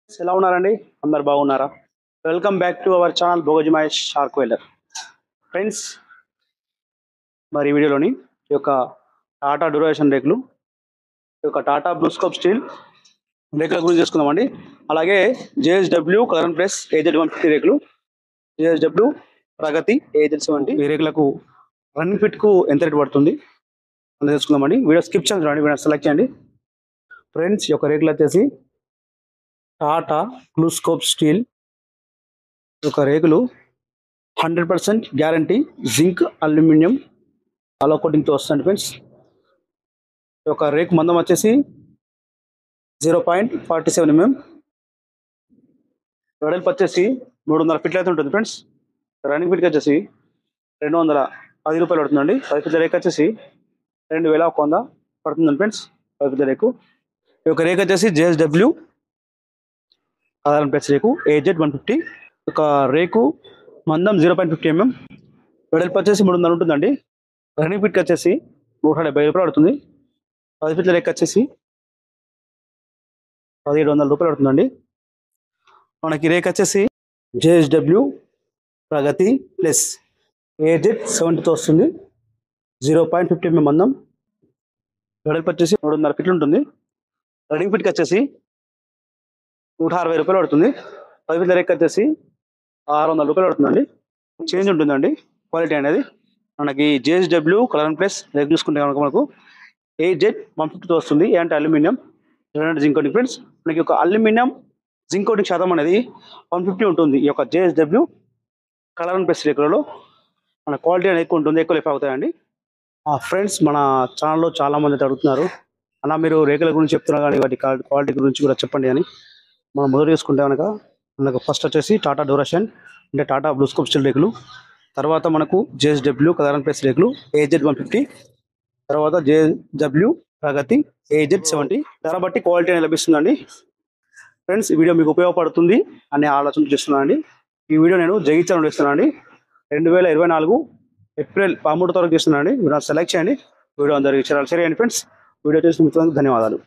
ఎలా ఉన్నారండి? అందరు బాగున్నారా? Welcome back to our channel భోగజీ మహేష్ షార్క్ వెల్డర్. ఫ్రెండ్స్, మరి ఈ వీడియోలోని ఈ యొక్క టాటా డ్యూరేషన్ రేకులు, ఈ యొక్క టాటా బ్లూస్కోప్ స్టీల్ రేకుల గురించి చేసుకుందామండి. అలాగే జేఎస్డబ్ల్యూ కలర్ ప్లస్ AZ-150 రేకులు, జేఎస్డబ్ల్యూ ప్రగతి AZ-70 ఈ రేకులకు రన్నింగ్ ఫిట్కు ఎంత రేట్ పడుతుంది అని తెలుసుకుందామండి. వీడియో స్కిప్ చేయండి, వీడియో సెలెక్ట్ చేయండి. ఫ్రెండ్స్, ఈ యొక్క రేకులు వచ్చేసి టాటా బ్లూస్కోప్ స్టీల్ ఒక రేకులు 100% గ్యారంటీ జింక్ అల్యూమినియం అలో కోటింగ్తో వస్తుంది ఫ్రెండ్స్. ఈ యొక్క రేకు మందం వచ్చేసి 0.47 mm, వెడల్పు వచ్చేసి 300 ఫీట్లు అయితే ఉంటుంది ఫ్రెండ్స్. రన్నింగ్ ఫీట్కి వచ్చేసి 210 రూపాయలు పడుతుందండి. 10 ఫీట్ల రేకు వచ్చేసి 2100 పడుతుందండి ఫ్రెండ్స్. 10 ఫీట్ల రేకు. ఈ యొక్క రేకు వచ్చేసి జేఎస్డబ్ల్యూ ప్లస్ రేకు AZ-150. ఒక రేకు మందం 0.50 mm, వెడల్పు వచ్చేసి 300 ఉంటుందండి. రన్నింగ్ ఫీట్కి వచ్చేసి 170 రూపాయలు పడుతుంది. 10 ఫీట్ల రేకు వచ్చేసి 1700 రూపాయలు పడుతుందండి. మనకి రేక్ వచ్చేసి జేఎస్డబ్ల్యూ ప్రగతి ప్లస్ AZ-70తో వస్తుంది. 0.50 mm మందం, వెడల్పు వచ్చేసి 300 ఫీట్లు ఉంటుంది. రన్నింగ్ ఫీట్కి వచ్చేసి 160 రూపాయలు పడుతుంది. 10 ఫీట్ల రేక్ వచ్చేసి 600 రూపాయలు పడుతుందండి. చేంజ్ ఉంటుందండి క్వాలిటీ అనేది. మనకి జేఎస్డబ్ల్యూ కలర్ ప్లస్ రేక్ చూసుకుంటే కనుక మనకు AZ-150తో వస్తుంది. ఏ అంటే అల్యూమినియం, జింక్ కోటింగ్ ఫ్రెండ్స్. మనకి ఒక అల్యూమినియం జింక్ కోటింగ్ శాతం అనేది 150 ఉంటుంది. ఈ యొక్క జేఎస్డబ్ల్యూ కలర్ ప్లస్ రేకులలో మన క్వాలిటీ అనేది ఎక్కువ ఉంటుంది, ఎక్కువ లైఫ్ అవుతాయండి. ఫ్రెండ్స్, మన ఛానల్లో చాలామంది అయితే అడుగుతున్నారు, అలా మీరు రేకుల గురించి చెప్తున్నారు కానీ వాటి క్వాలిటీ గురించి కూడా చెప్పండి అని. మనం మొదలు చేసుకుంటే కనుక మనకు ఫస్ట్ వచ్చేసి టాటా డ్యూరేషన్ అంటే టాటా బ్లూస్కోప్ స్టీల్ రేకులు, తర్వాత మనకు జేఎస్డబ్ల్యూ కలర్ ప్లస్ రేకులు AZ-150, తర్వాత జేఎస్డబ్ల్యూ ప్రగతి AZ-70. ధర బట్టి క్వాలిటీ అనేది లభిస్తుందండి. ఫ్రెండ్స్, ఈ వీడియో మీకు ఉపయోగపడుతుంది అనే ఆలోచన చేస్తున్నాను అండి. ఈ వీడియో నేను జగిత్యాల ఇస్తున్నాను అండి. 2024 ఏప్రిల్ 13 వరకు చేస్తున్నాను అండి. మీరు సెలెక్ట్ చేయండి. వీడియో అందరికీ షేర్ చేయండి ఫ్రెండ్స్. వీడియో చేసిన ధన్యవాదాలు.